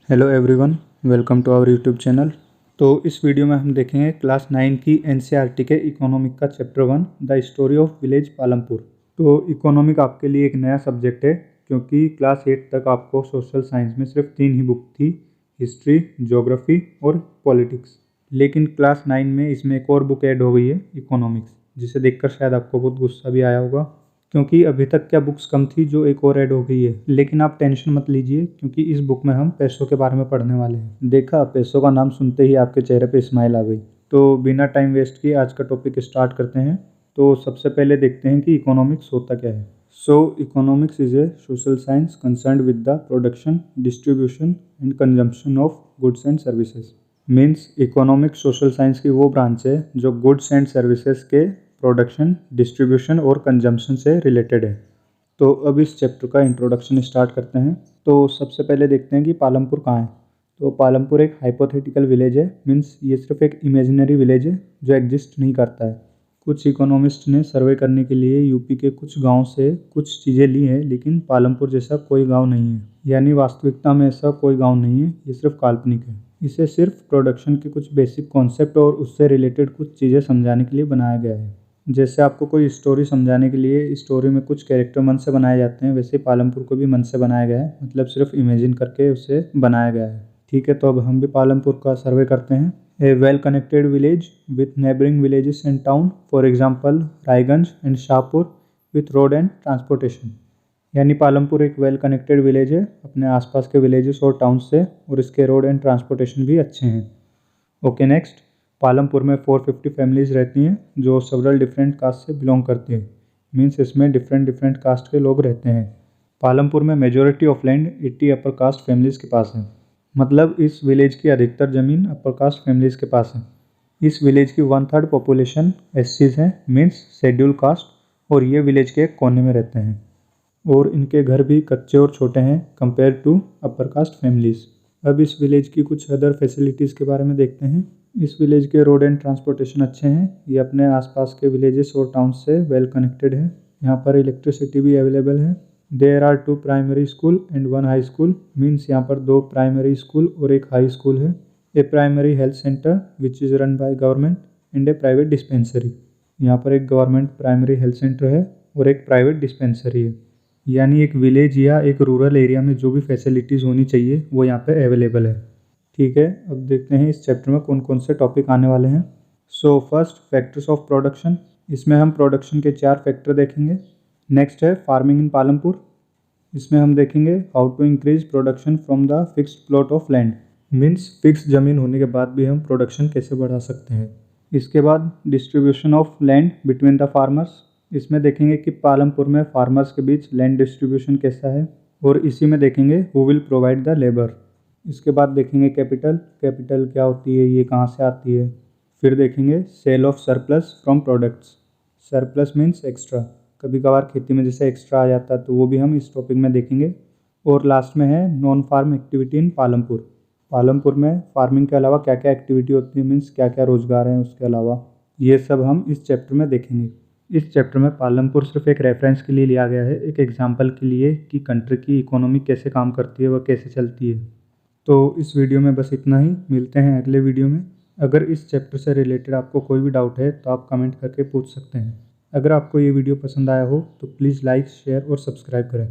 Hello everyone, welcome to our YouTube channel. तो इस video में हम देखेंगे क्लास 9 की एनसीईआरटी के इकोनॉमिक का chapter 1 the story of village Palampur. तो इकोनॉमिक आपके लिए एक नया सब्जेक्ट है क्योंकि क्लास 8 तक आपको सोशल साइंस में सिर्फ 3 ही बुक थी, हिस्ट्री, ज्योग्राफी और पॉलिटिक्स। लेकिन क्लास 9 में इसमें एक और बुक ऐड हो गई है, इकोनॉमिक्स, जिसे देखकर शायद आपको बहुत गुस्सा भी आया होगा क्योंकि अभी तक क्या बुक्स कम थी जो एक और ऐड हो गई है। लेकिन आप टेंशन मत लीजिए क्योंकि इस बुक में हम पैसों के बारे में पढ़ने वाले हैं। देखा, पैसों का नाम सुनते ही आपके चेहरे पे स्माइल आ गई। तो बिना टाइम वेस्ट किए आज का टॉपिक स्टार्ट करते हैं। तो सबसे पहले देखते हैं कि इकोनॉमिक्स होता क्या है। Economics is a social science concerned with the production, distribution and consumption of goods and services. Means economics social science की वो ब्रांच है जो गुड्स एंड सर्विसेज के प्रोडक्शन, डिस्ट्रीब्यूशन और कंजम्पशन से रिलेटेड है। तो अब इस चैप्टर का इंट्रोडक्शन स्टार्ट करते हैं। तो सबसे पहले देखते हैं कि पालमपुर कहाँ है। तो पालमपुर एक हाइपोथेटिकल विलेज है। मीन्स ये सिर्फ एक इमेजिनरी विलेज है जो एग्जिस्ट नहीं करता है। कुछ इकोनॉमिस्ट ने सर्वे करने के लिए यूपी के कुछ गांव से कुछ चीज़ें ली हैं, लेकिन पालमपुर जैसा कोई गांव नहीं है। यानी वास्तविकता में ऐसा कोई गांव नहीं है, ये सिर्फ काल्पनिक है। इसे सिर्फ प्रोडक्शन के कुछ बेसिक कॉन्सेप्ट और उससे रिलेटेड कुछ चीज़ें समझाने के लिए बनाया गया है। जैसे आपको कोई स्टोरी समझाने के लिए स्टोरी में कुछ कैरेक्टर मन से बनाए जाते हैं, वैसे पालमपुर को भी मन से बनाया गया है, मतलब सिर्फ इमेजिन करके उसे बनाया गया है। ठीक है, तो अब हम भी पालमपुर का सर्वे करते हैं। A well connected village with neighbouring villages and town, for example Raiganj and Shahpur, with road and transportation. यानी पालमपुर एक वेल कनेक्टेड विलेज है अपने आसपास के विलेजेस और टाउन से, और इसके रोड एंड ट्रांसपोर्टेशन भी अच्छे हैं। Okay, next. पालमपुर में 450 फैमिलीज रहती हैं जो सेवरल डिफरेंट कास्ट से बिलोंग करती हैं। मीन्स इसमें डिफरेंट कास्ट के लोग रहते हैं। पालमपुर में majority of land 80 upper caste families के पास है। मतलब इस विलेज की अधिकतर ज़मीन अपर कास्ट फैमिलीज के पास है। इस विलेज की 1/3 पॉपुलेशन एससीज हैं, मीन्स शेड्यूल कास्ट, और ये विलेज के एक कोने में रहते हैं और इनके घर भी कच्चे और छोटे हैं compare to upper caste families. अब इस विलेज की कुछ अदर फैसिलिटीज़ के बारे में देखते हैं। इस विलेज के रोड एंड ट्रांसपोर्टेशन अच्छे हैं। ये अपने आसपास के विलेजेस और टाउन से वेल कनेक्टेड है। यहाँ पर इलेक्ट्रिसिटी भी अवेलेबल है। There are 2 primary school and 1 high school. Means यहाँ पर 2 प्राइमरी स्कूल और एक हाई स्कूल है। A primary health centre which is run by government and a private dispensary. यहाँ पर एक गवर्नमेंट प्राइमरी हेल्थ सेंटर है और एक प्राइवेट डिस्पेंसरी है। यानी एक विलेज या एक रूरल एरिया में जो भी फैसिलिटीज़ होनी चाहिए वो यहाँ पे अवेलेबल है। ठीक है, अब देखते हैं इस चैप्टर में कौन कौन से टॉपिक आने वाले हैं। First, factors of production. इसमें हम प्रोडक्शन के 4 फैक्टर देखेंगे। नेक्स्ट है फार्मिंग इन पालमपुर। इसमें हम देखेंगे how to increase production from the fixed plot of land. Means fix ज़मीन होने के बाद भी हम प्रोडक्शन कैसे बढ़ा सकते हैं। इसके बाद distribution of land between the farmers. इसमें देखेंगे कि पालमपुर में फार्मर्स के बीच लैंड डिस्ट्रीब्यूशन कैसा है, और इसी में देखेंगे who will provide the labour. इसके बाद देखेंगे कैपिटल क्या होती है, ये कहाँ से आती है। फिर देखेंगे sale of surplus from products. Surplus means extra, कभी कभार खेती में जैसे एक्स्ट्रा आ जाता है तो वो भी हम इस टॉपिक में देखेंगे। और लास्ट में है non farm activity in Palampur. Palampur में फार्मिंग के अलावा क्या क्या एक्टिविटी होती है, मीन्स क्या क्या रोजगार हैं उसके अलावा, ये सब हम इस चैप्टर में देखेंगे। इस चैप्टर में पालमपुर सिर्फ एक रेफरेंस के लिए लिया गया है, एक एग्जाम्पल के लिए कि कंट्री की इकोनॉमी कैसे काम करती है, वह कैसे चलती है। तो इस वीडियो में बस इतना ही। मिलते हैं अगले वीडियो में। अगर इस चैप्टर से रिलेटेड आपको कोई भी डाउट है तो आप कमेंट करके पूछ सकते हैं। अगर आपको ये वीडियो पसंद आया हो तो प्लीज़ लाइक, शेयर और सब्सक्राइब करें।